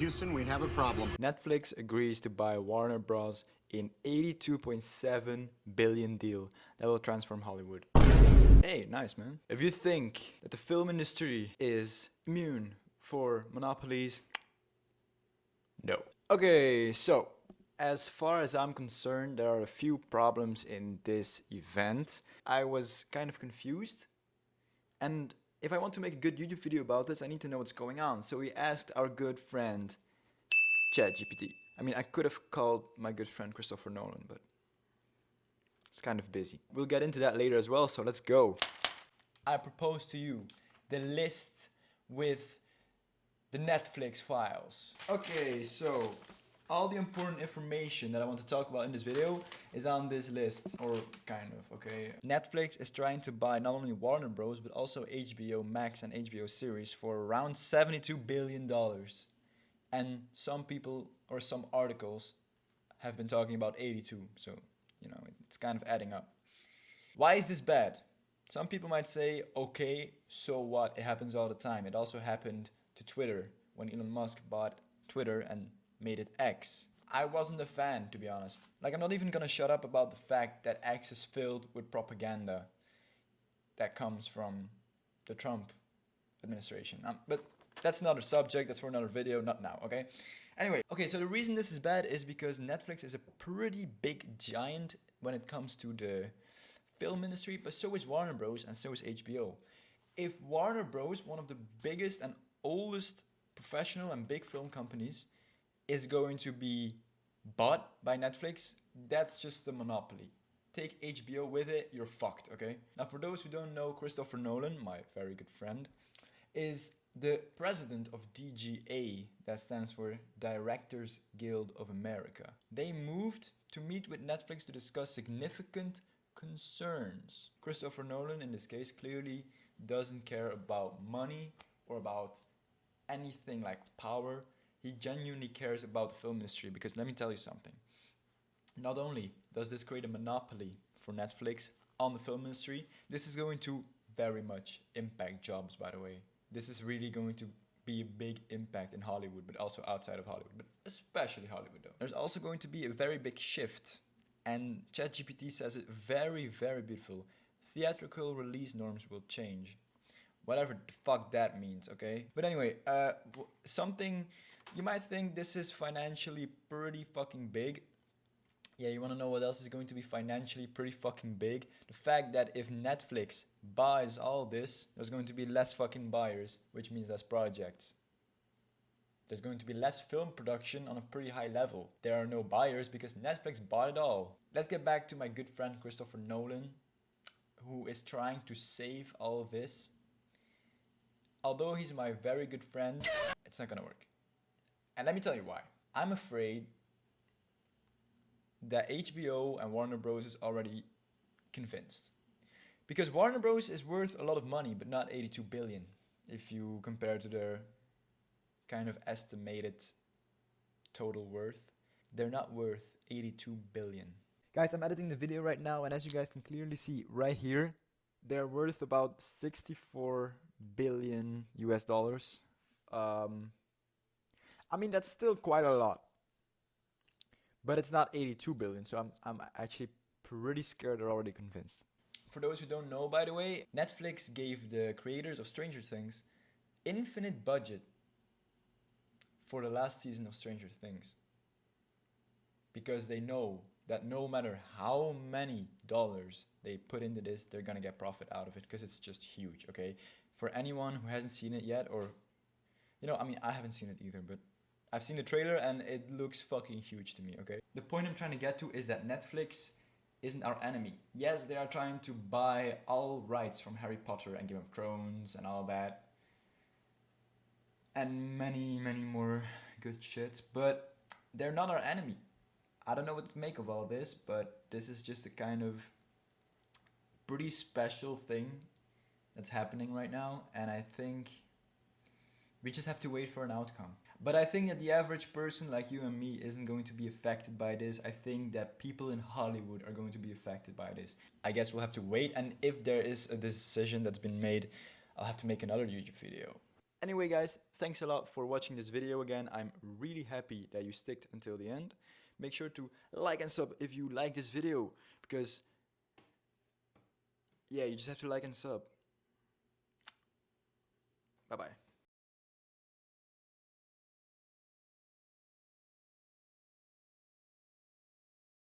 Houston, we have a problem. Netflix agrees to buy Warner Bros. In $82.7 billion deal that will transform Hollywood. Hey, nice man. If you think that the film industry is immune for monopolies, no. Okay, so as far as I'm concerned, there are a few problems in this event. I was kind of confused, and if I want to make a good YouTube video about this, I need to know what's going on. So we asked our good friend ChatGPT. I mean, I could have called my good friend Christopher Nolan, but it's kind of busy. We'll get into that later as well, so let's go. I propose to you the list with the Netflix files. Okay, so all the important information that I want to talk about in this video is on this list, or kind of, okay? Netflix is trying to buy not only Warner Bros, but also HBO Max and HBO series for around $72 billion. And some people or some articles have been talking about 82, so you know, it's kind of adding up. Why is this bad? Some people might say, okay, so what? It happens all the time. It also happened to Twitter when Elon Musk bought Twitter and made it X. I wasn't a fan, to be honest. Like, I'm not even gonna shut up about the fact that X is filled with propaganda that comes from the Trump administration. But that's another subject, that's for another video, not now, okay? Anyway, okay, so the reason this is bad is because Netflix is a pretty big giant when it comes to the film industry, but so is Warner Bros. And so is HBO. If Warner Bros., one of the biggest and oldest professional and big film companies, is going to be bought by Netflix, that's just a monopoly. Take HBO with it, you're fucked, okay? Now, for those who don't know, Christopher Nolan, my very good friend, is the president of DGA, that stands for Directors Guild of America. They moved to meet with Netflix to discuss significant concerns. Christopher Nolan, in this case, clearly doesn't care about money or about anything like power. He genuinely cares about the film industry, because let me tell you something. Not only does this create a monopoly for Netflix on the film industry, this is going to very much impact jobs, by the way. This is really going to be a big impact in Hollywood, but also outside of Hollywood, but especially Hollywood though. There's also going to be a very big shift, and ChatGPT says it very, very beautiful. Theatrical release norms will change. Whatever the fuck that means, okay? But anyway, something, you might think this is financially pretty fucking big. Yeah, you wanna know what else is going to be financially pretty fucking big? The fact that if Netflix buys all this, there's going to be less fucking buyers, which means less projects. There's going to be less film production on a pretty high level. There are no buyers because Netflix bought it all. Let's get back to my good friend Christopher Nolan, who is trying to save all of this. Although he's my very good friend, it's not gonna work. And let me tell you why. I'm afraid that HBO and Warner Bros. Is already convinced. Because Warner Bros. Is worth a lot of money, but not 82 billion. If you compare to their kind of estimated total worth, they're not worth 82 billion. Guys, I'm editing the video right now, and as you guys can clearly see right here, they're worth about 64 billion US dollars. I mean, that's still quite a lot. But it's not 82 billion, so I'm actually pretty scared they're already convinced. For those who don't know, by the way, Netflix gave the creators of Stranger Things infinite budget for the last season of Stranger Things. Because they know that no matter how many dollars they put into this, they're gonna get profit out of it, because it's just huge, okay? For anyone who hasn't seen it yet, or, you know, I mean, I haven't seen it either, but I've seen the trailer and it looks fucking huge to me, okay? The point I'm trying to get to is that Netflix isn't our enemy. Yes, they are trying to buy all rights from Harry Potter and Game of Thrones and all that. And many, many more good shit, but they're not our enemy. I don't know what to make of all this, but this is just a kind of pretty special thing that's happening right now, and I think we just have to wait for an outcome. But I think that the average person like you and me isn't going to be affected by this. I think that people in Hollywood are going to be affected by this. I guess we'll have to wait, and if there is a decision that's been made, I'll have to make another YouTube video. Anyway guys, thanks a lot for watching this video again. I'm really happy that you sticked until the end. Make sure to like and sub if you like this video, because yeah, you just have to like and sub. Bye bye.